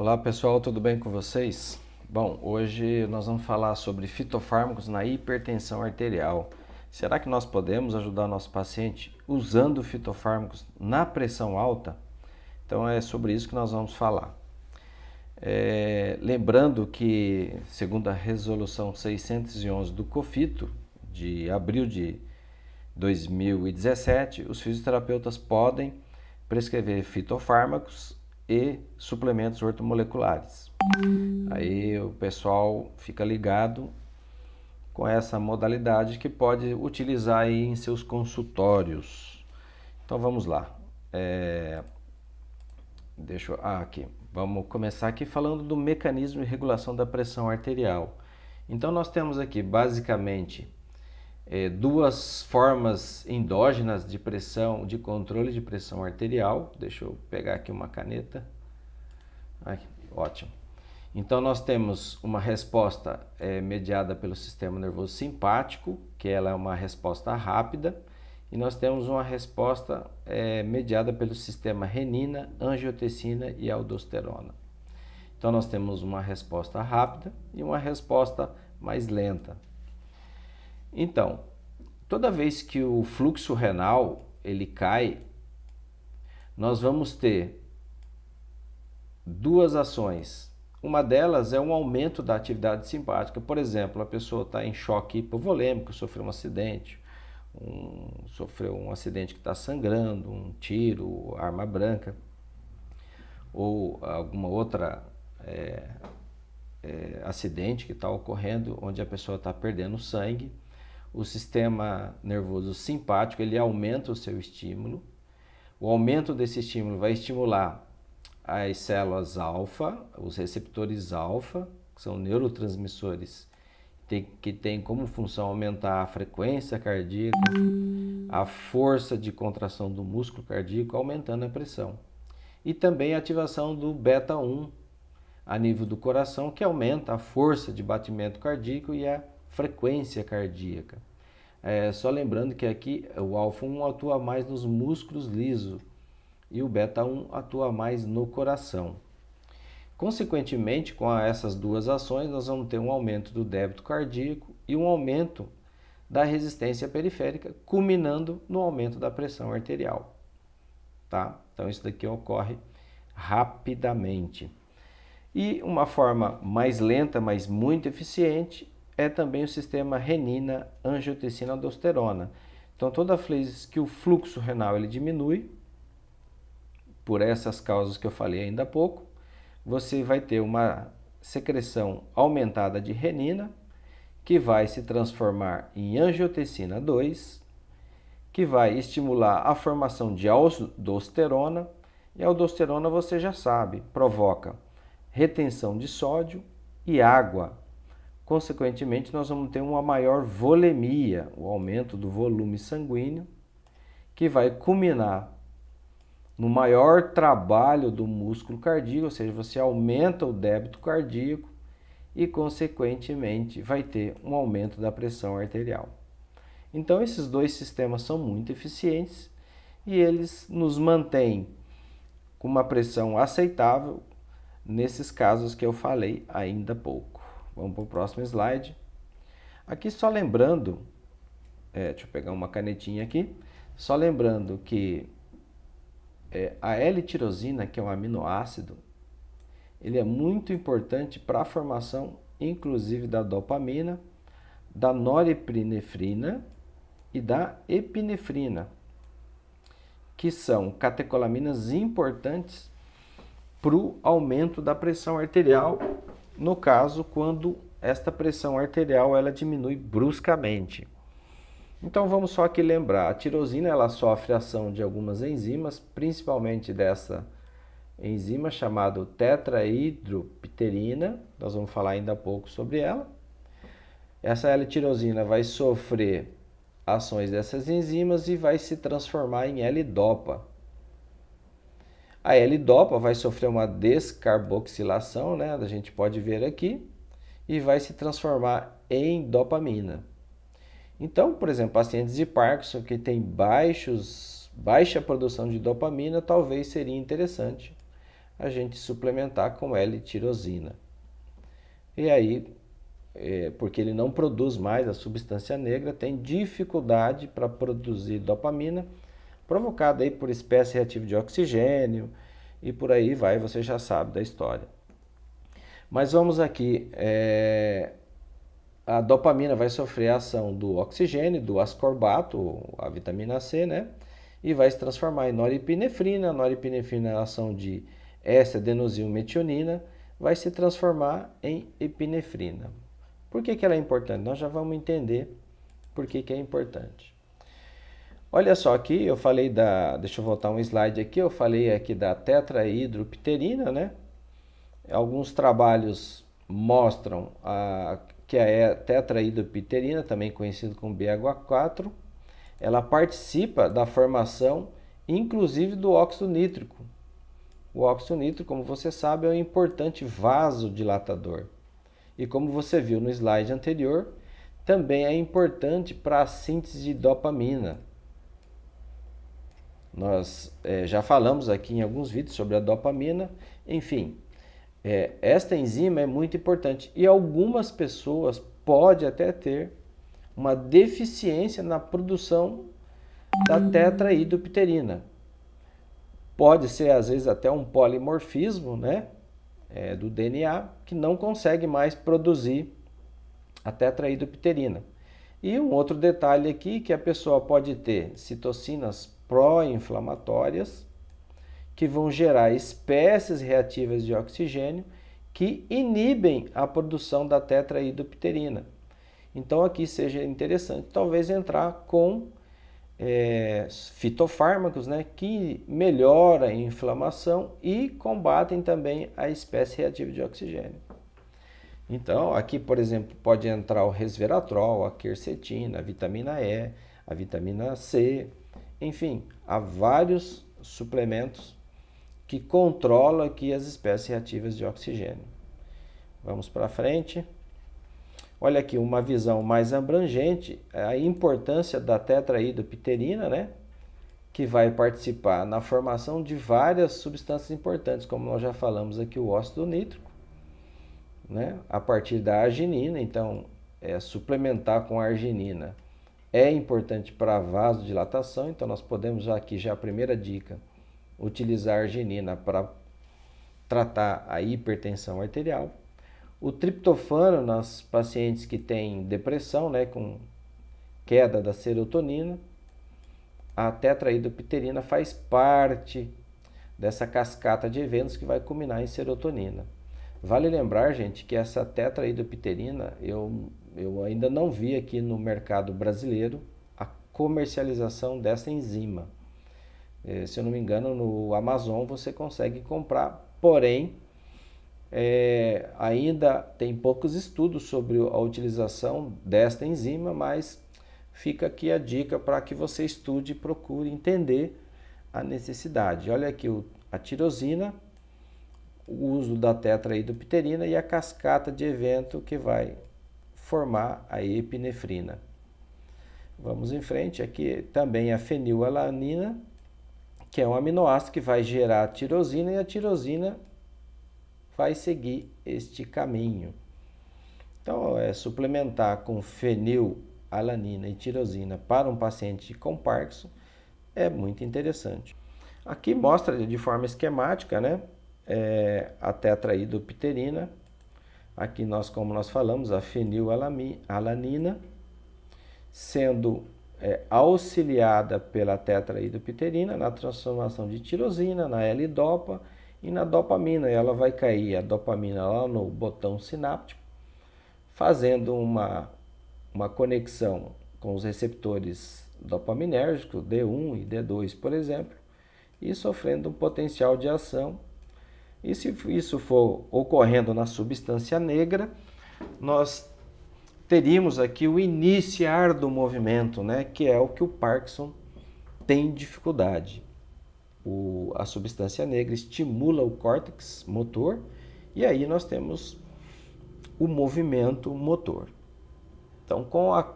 Olá pessoal, tudo bem com vocês? Bom, hoje nós vamos falar sobre fitofármacos na hipertensão arterial. Será que nós podemos ajudar nosso paciente usando fitofármacos na pressão alta? Então é sobre isso que nós vamos falar. Lembrando que, segundo a resolução 611 do COFITO, de abril de 2017, os fisioterapeutas podem prescrever fitofármacos e suplementos ortomoleculares. Aí o pessoal fica ligado com essa modalidade que pode utilizar aí em seus consultórios. Então vamos lá. Aqui. Vamos começar aqui falando do mecanismo de regulação da pressão arterial. Então nós temos aqui basicamente duas formas endógenas de pressão, de controle de pressão arterial. Deixa eu pegar aqui uma caneta. Ótimo. Então nós temos uma resposta mediada pelo sistema nervoso simpático, que ela é uma resposta rápida, e nós temos uma resposta mediada pelo sistema renina, angiotensina e aldosterona. Então nós temos uma resposta rápida e uma resposta mais lenta. Então, toda vez que o fluxo renal ele cai, nós vamos ter duas ações. Uma delas é um aumento da atividade simpática. Por exemplo, a pessoa está em choque hipovolêmico, sofreu um acidente, sofreu um acidente que está sangrando, um tiro, arma branca, ou alguma outra acidente que está ocorrendo onde a pessoa está perdendo sangue. O sistema nervoso simpático ele aumenta o seu estímulo. O aumento desse estímulo vai estimular as células alfa, os receptores alfa, que são neurotransmissores que têm como função aumentar a frequência cardíaca, a força de contração do músculo cardíaco, aumentando a pressão. E também a ativação do beta 1 a nível do coração, que aumenta a força de batimento cardíaco e a frequência cardíaca. Só lembrando que aqui o alfa 1 atua mais nos músculos lisos e o beta 1 atua mais no coração. Consequentemente, com essas duas ações, nós vamos ter um aumento do débito cardíaco e um aumento da resistência periférica, culminando no aumento da pressão arterial. Tá? Então isso daqui ocorre rapidamente. E uma forma mais lenta, mas muito eficiente, é também o sistema renina, angiotensina, aldosterona. Então toda vez que o fluxo renal ele diminui, por essas causas que eu falei ainda há pouco, você vai ter uma secreção aumentada de renina, que vai se transformar em angiotensina 2, que vai estimular a formação de aldosterona, e a aldosterona você já sabe, provoca retenção de sódio e água. Consequentemente, nós vamos ter uma maior volemia, o aumento do volume sanguíneo, que vai culminar no maior trabalho do músculo cardíaco, ou seja, você aumenta o débito cardíaco e, consequentemente, vai ter um aumento da pressão arterial. Então, esses dois sistemas são muito eficientes e eles nos mantêm com uma pressão aceitável nesses casos que eu falei ainda há pouco. Vamos para o próximo slide. Aqui só lembrando, deixa eu pegar uma canetinha aqui, só lembrando que a L-tirosina, que é um aminoácido, ele é muito importante para a formação, inclusive, da dopamina, da norepinefrina e da epinefrina, que são catecolaminas importantes para o aumento da pressão arterial, no caso, quando esta pressão arterial ela diminui bruscamente. Então vamos só aqui lembrar, a tirosina ela sofre ação de algumas enzimas, principalmente dessa enzima chamada tetrahidropterina, nós vamos falar ainda há pouco sobre ela. Essa L-tirosina vai sofrer ações dessas enzimas e vai se transformar em L-dopa. A L-dopa vai sofrer uma descarboxilação, né? A gente pode ver aqui, e vai se transformar em dopamina. Então, por exemplo, pacientes de Parkinson que têm baixa produção de dopamina, talvez seria interessante a gente suplementar com L-tirosina. E aí, porque ele não produz mais a substância negra, tem dificuldade para produzir dopamina, provocada aí por espécie reativa de oxigênio, e por aí vai, você já sabe da história. Mas vamos aqui, a dopamina vai sofrer a ação do oxigênio, do ascorbato, a vitamina C, né? E vai se transformar em norepinefrina. A norepinefrina, a ação de S-adenosilmetionina, vai se transformar em epinefrina. Por que ela é importante? Nós já vamos entender por que é importante. Olha só aqui, eu falei deixa eu voltar um slide aqui, eu falei aqui da tetrahidropterina, né? Alguns trabalhos mostram que a tetrahidropterina, também conhecida como BH4, ela participa da formação, inclusive, do óxido nítrico. O óxido nítrico, como você sabe, é um importante vasodilatador. E como você viu no slide anterior, também é importante para a síntese de dopamina. Nós já falamos aqui em alguns vídeos sobre a dopamina. Enfim, esta enzima é muito importante e algumas pessoas podem até ter uma deficiência na produção da tetrahidropterina. Pode ser, às vezes, até um polimorfismo, né, do DNA, que não consegue mais produzir a tetrahidropterina. E um outro detalhe aqui, que a pessoa pode ter citocinas pró-inflamatórias, que vão gerar espécies reativas de oxigênio que inibem a produção da tetrahidropterina. Então aqui seja interessante talvez entrar com fitofármacos, né, que melhoram a inflamação e combatem também a espécie reativa de oxigênio. Então aqui, por exemplo, pode entrar o resveratrol, a quercetina, a vitamina E, a vitamina C, enfim, há vários suplementos que controlam aqui as espécies reativas de oxigênio. Vamos para frente. Olha aqui uma visão mais abrangente, a importância da tetrahidropterina, né? Que vai participar na formação de várias substâncias importantes, como nós já falamos aqui, o óxido nítrico, né? A partir da arginina. Então, suplementar com arginina é importante para a vasodilatação. Então, nós podemos aqui, já a primeira dica, utilizar a arginina para tratar a hipertensão arterial. O triptofano nas pacientes que têm depressão, né, com queda da serotonina, a tetrahidropterina faz parte dessa cascata de eventos que vai culminar em serotonina. Vale lembrar, gente, que essa tetrahidropterina eu ainda não vi aqui no mercado brasileiro a comercialização dessa enzima. Se eu não me engano, no Amazon você consegue comprar, porém ainda tem poucos estudos sobre a utilização desta enzima, mas fica aqui a dica para que você estude e procure entender a necessidade. Olha aqui a tirosina, o uso da tetrahidropterina e a cascata de evento que vai formar a epinefrina. Vamos em frente, aqui também a fenilalanina, que é um aminoácido que vai gerar a tirosina, e a tirosina vai seguir este caminho. Então, suplementar com fenilalanina e tirosina para um paciente com Parkinson é muito interessante. Aqui mostra de forma esquemática, né, a tetrahidropterina. Aqui como nós falamos, a fenilalanina sendo auxiliada pela tetrahidropterina na transformação de tirosina, na L-dopa e na dopamina. Ela vai cair a dopamina lá no botão sináptico, fazendo uma conexão com os receptores dopaminérgicos D1 e D2, por exemplo, e sofrendo um potencial de ação. E se isso for ocorrendo na substância negra, nós teríamos aqui o iniciar do movimento, né, que é o que o Parkinson tem dificuldade. A substância negra estimula o córtex motor e aí nós temos o movimento motor. Então, com a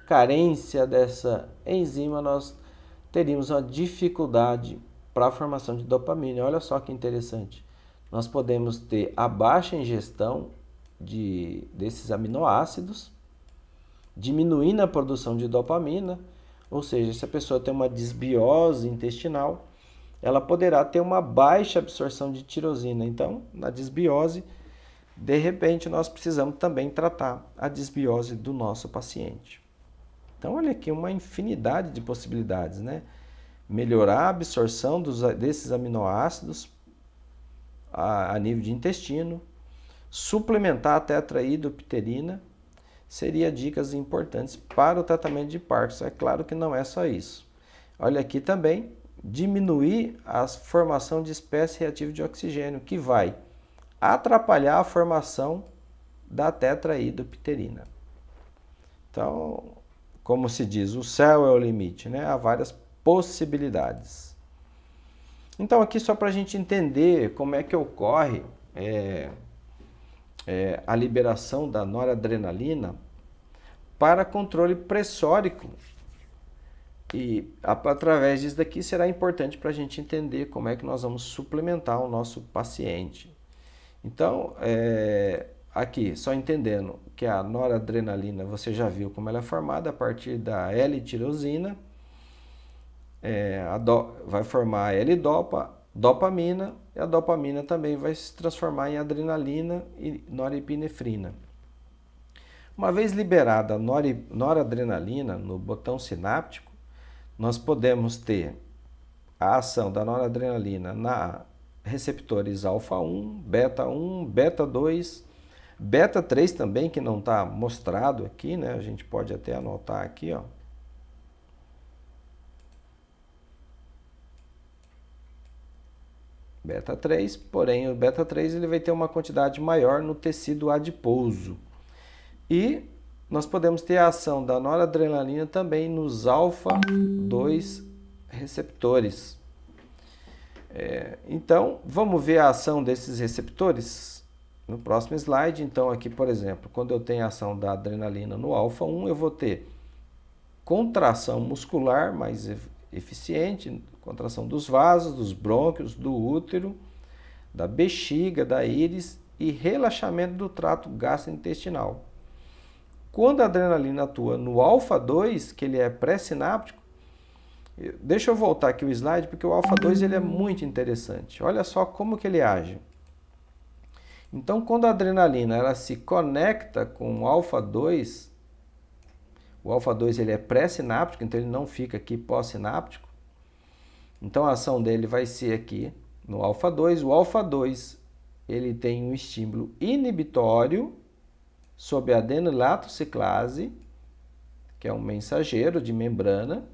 carência dessa enzima, nós teríamos uma dificuldade para a formação de dopamina. Olha só que interessante. nós podemos ter a baixa ingestão desses aminoácidos, diminuindo a produção de dopamina, ou seja, se a pessoa tem uma desbiose intestinal, ela poderá ter uma baixa absorção de tirosina. Então, na desbiose, de repente, nós precisamos também tratar a desbiose do nosso paciente. Então, olha aqui uma infinidade de possibilidades, né? Melhorar a absorção desses aminoácidos a nível de intestino, suplementar a tetraidropterina, seria dicas importantes para o tratamento de Parkinson. É claro que não é só isso. Olha aqui também, diminuir a formação de espécie reativa de oxigênio, que vai atrapalhar a formação da tetraidropterina. Então, como se diz, o céu é o limite, né? Há várias possibilidades. Então, aqui só para a gente entender como é que ocorre a liberação da noradrenalina para controle pressórico. E através disso daqui será importante para a gente entender como é que nós vamos suplementar o nosso paciente. Então, aqui, só entendendo que a noradrenalina, você já viu como ela é formada a partir da L-tirosina, vai formar a L-dopa, dopamina, e a dopamina também vai se transformar em adrenalina e norepinefrina. Uma vez liberada a noradrenalina no botão sináptico, nós podemos ter a ação da noradrenalina na receptores alfa-1, beta-1, beta-2, beta-3 também, que não está mostrado aqui, né? A gente pode até anotar aqui, ó. Beta-3, porém o beta-3 ele vai ter uma quantidade maior no tecido adiposo. E nós podemos ter a ação da noradrenalina também nos alfa-2 receptores. Então, vamos ver a ação desses receptores no próximo slide. Então, aqui, por exemplo, quando eu tenho a ação da adrenalina no alfa-1, eu vou ter contração muscular mais eficiente, contração dos vasos, dos brônquios, do útero, da bexiga, da íris e relaxamento do trato gastrointestinal. Quando a adrenalina atua no alfa-2, que ele é pré-sináptico, deixa eu voltar aqui o slide, porque o alfa-2 ele é muito interessante. Olha só como que ele age. Então, quando a adrenalina ela se conecta com o alfa-2 ele é pré-sináptico, então ele não fica aqui pós-sináptico. Então, a ação dele vai ser aqui no alfa-2. O alfa-2 ele tem um estímulo inibitório sobre a adenilatociclase, que é um mensageiro de membrana.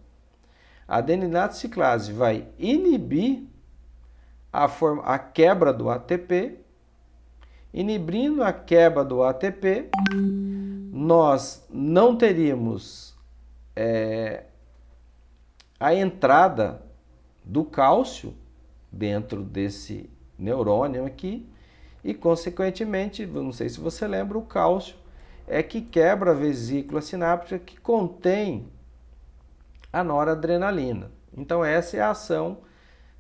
A adenilatociclase vai inibir a quebra do ATP. Inibindo a quebra do ATP, nós não teríamos a entrada do cálcio dentro desse neurônio aqui e, consequentemente, não sei se você lembra, o cálcio é que quebra a vesícula sináptica que contém a noradrenalina. Então, essa é a ação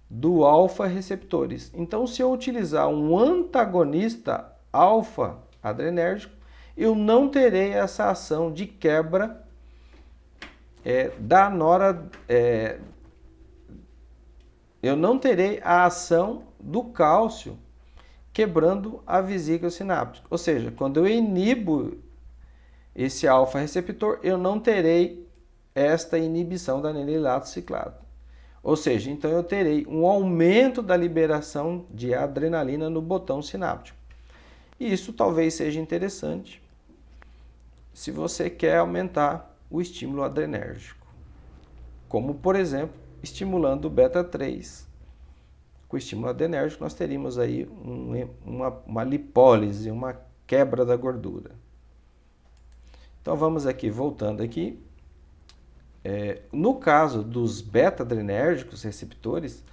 do alfa-receptores. Então, se eu utilizar um antagonista alfa-adrenérgico, eu não terei essa ação de quebra eu não terei a ação do cálcio quebrando a vesícula sináptica. Ou seja, quando eu inibo esse alfa-receptor, eu não terei esta inibição da adenilatociclase. Ou seja, então eu terei um aumento da liberação de adrenalina no botão sináptico. E isso talvez seja interessante se você quer aumentar o estímulo adrenérgico. Como, por exemplo, estimulando o beta-3. Com o estímulo adrenérgico, nós teríamos aí uma lipólise, uma quebra da gordura. Então, vamos aqui, voltando aqui. No caso dos beta-adrenérgicos receptores,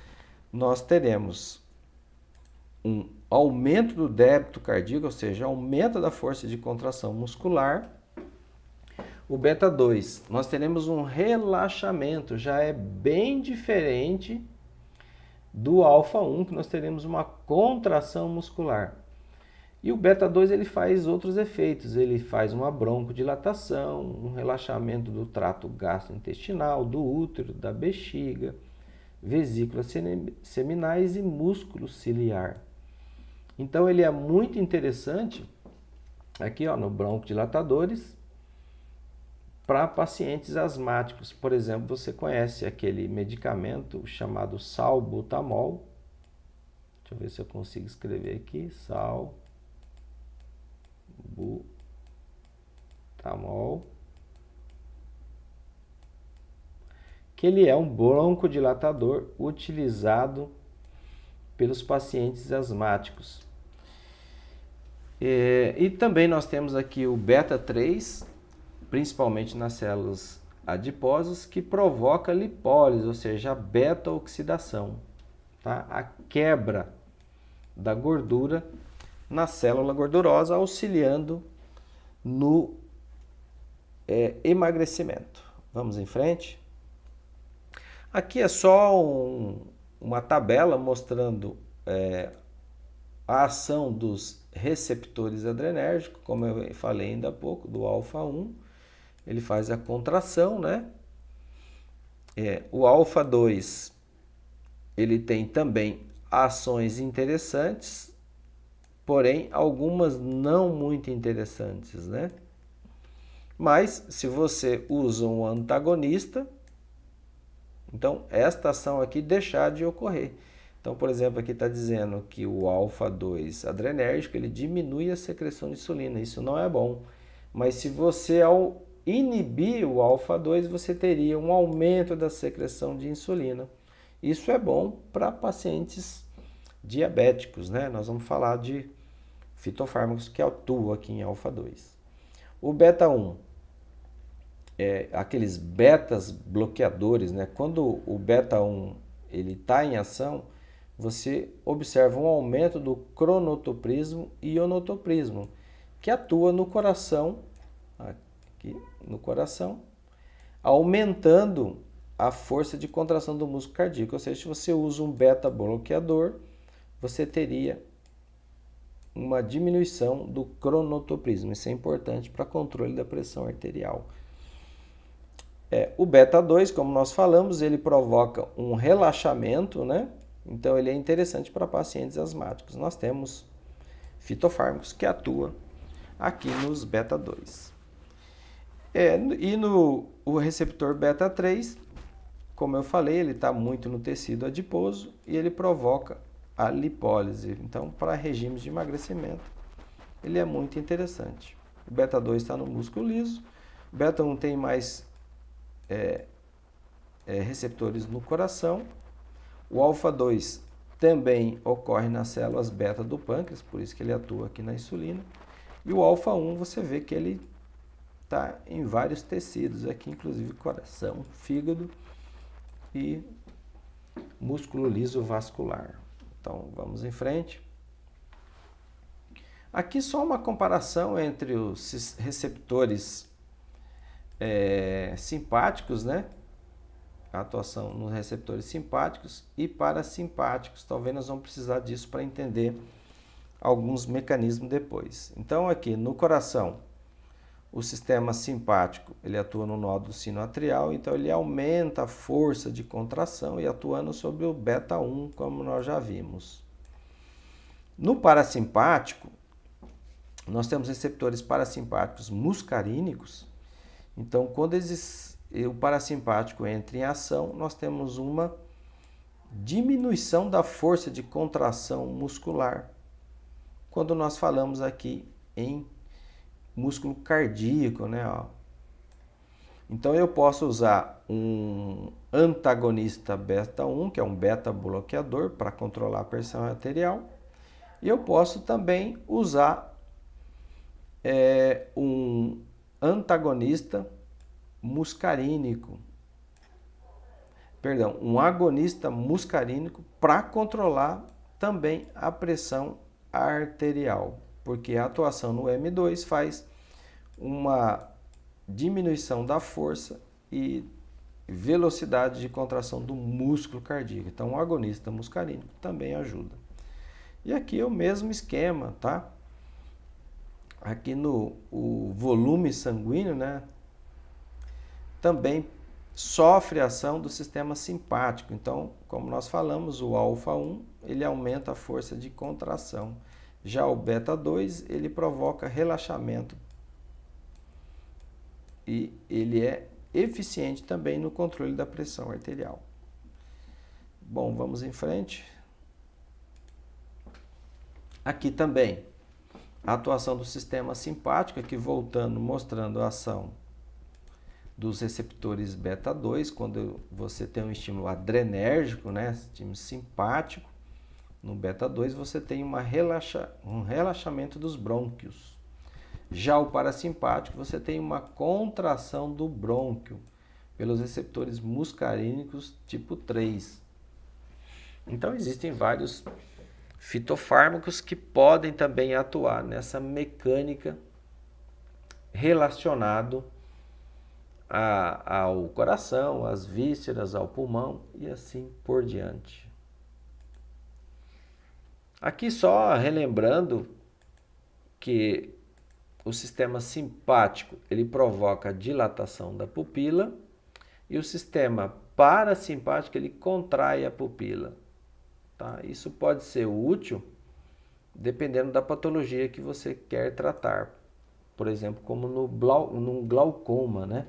nós teremos um aumento do débito cardíaco, ou seja, aumento da força de contração muscular. O beta-2, nós teremos um relaxamento, já é bem diferente do alfa 1, que nós teremos uma contração muscular. E o beta 2 ele faz outros efeitos, ele faz uma broncodilatação, um relaxamento do trato gastrointestinal, do útero, da bexiga, vesículas seminais e músculo ciliar. Então ele é muito interessante aqui no broncodilatadores para pacientes asmáticos. Por exemplo, você conhece aquele medicamento chamado salbutamol. Deixa eu ver se eu consigo escrever aqui. Salbutamol. Que ele é um broncodilatador utilizado pelos pacientes asmáticos. E também nós temos aqui o beta 3, principalmente nas células adiposas, que provoca lipólise, ou seja, a beta-oxidação, tá? A quebra da gordura na célula gordurosa, auxiliando no emagrecimento. Vamos em frente? Aqui é só uma tabela mostrando a ação dos receptores adrenérgicos, como eu falei ainda há pouco, do alfa 1. Ele faz a contração, né? O alfa 2, ele tem também ações interessantes, porém algumas não muito interessantes, né? Mas se você usa um antagonista, então esta ação aqui deixar de ocorrer. Então, por exemplo, aqui está dizendo que o alfa 2 adrenérgico ele diminui a secreção de insulina. Isso não é bom. Mas se você ao inibir o alfa 2, você teria um aumento da secreção de insulina. Isso é bom para pacientes diabéticos, né? Nós vamos falar de fitofármacos que atuam aqui em alfa 2. O beta 1, aqueles betas bloqueadores, né? Quando o beta 1 ele está em ação, você observa um aumento do cronotoprismo e ionotoprismo, que atua no coração, aqui no coração, aumentando a força de contração do músculo cardíaco. Ou seja, se você usa um beta bloqueador, você teria uma diminuição do cronotoprismo. Isso é importante para controle da pressão arterial. O beta 2, como nós falamos, ele provoca um relaxamento, né? Então ele é interessante para pacientes asmáticos. Nós temos fitofármacos que atuam aqui nos beta 2. E o receptor beta 3, como eu falei, ele está muito no tecido adiposo e ele provoca a lipólise. Então, para regimes de emagrecimento, ele é muito interessante. O beta 2 está no músculo liso, o beta 1 tem mais receptores no coração. O alfa 2 também ocorre nas células beta do pâncreas, por isso que ele atua aqui na insulina. E o alfa 1 você vê que ele está em vários tecidos, aqui inclusive coração, fígado e músculo liso vascular. Então vamos em frente. Aqui só uma comparação entre os receptores simpáticos, né? A atuação nos receptores simpáticos e parasimpáticos. Talvez nós vamos precisar disso para entender alguns mecanismos depois. Então aqui no coração, o sistema simpático ele atua no nódulo sinoatrial, então ele aumenta a força de contração e atuando sobre o beta 1, como nós já vimos. No parasimpático, nós temos receptores parasimpáticos muscarínicos. Então, quando o parasimpático entra em ação, nós temos uma diminuição da força de contração muscular. Quando nós falamos aqui em músculo cardíaco, né? Então, eu posso usar um antagonista beta 1, que é um beta bloqueador, para controlar a pressão arterial. E eu posso também usar um antagonista muscarínico, um agonista muscarínico para controlar também a pressão arterial, porque a atuação no M2 faz uma diminuição da força e velocidade de contração do músculo cardíaco. Então, o agonista muscarínico também ajuda. E aqui é o mesmo esquema, tá? Aqui no o volume sanguíneo, né? Também sofre a ação do sistema simpático. Então, como nós falamos, o alfa-1 ele aumenta a força de contração. Já o beta-2 ele provoca relaxamento e ele é eficiente também no controle da pressão arterial. Bom, vamos em frente. Aqui também a atuação do sistema simpático, aqui voltando, mostrando a ação dos receptores beta-2, quando você tem um estímulo adrenérgico, né, estímulo simpático, no beta-2 você tem um relaxamento dos brônquios. Já o parasimpático, você tem uma contração do brônquio pelos receptores muscarínicos tipo 3. Então, existem vários fitofármacos que podem também atuar nessa mecânica relacionado ao coração, às vísceras, ao pulmão e assim por diante. Aqui só relembrando que o sistema simpático ele provoca a dilatação da pupila e o sistema parasimpático ele contrai a pupila. Tá? Isso pode ser útil dependendo da patologia que você quer tratar. Por exemplo, como no glaucoma, né?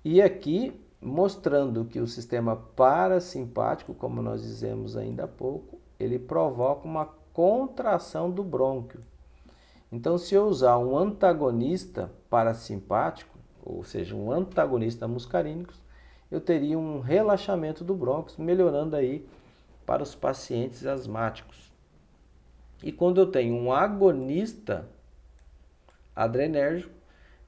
E aqui mostrando que o sistema parasimpático, como nós dizemos ainda há pouco, ele provoca uma contração do brônquio. Então, se eu usar um antagonista parasimpático, ou seja, um antagonista muscarínico, eu teria um relaxamento do brônquio, melhorando aí para os pacientes asmáticos. E quando eu tenho um agonista adrenérgico,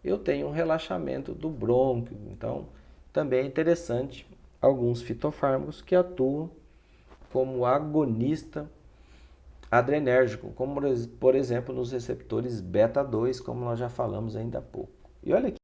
eu tenho um relaxamento do brônquio. Então, também é interessante alguns fitofármacos que atuam como agonista adrenérgico, como por exemplo nos receptores beta-2, como nós já falamos ainda há pouco. E olha que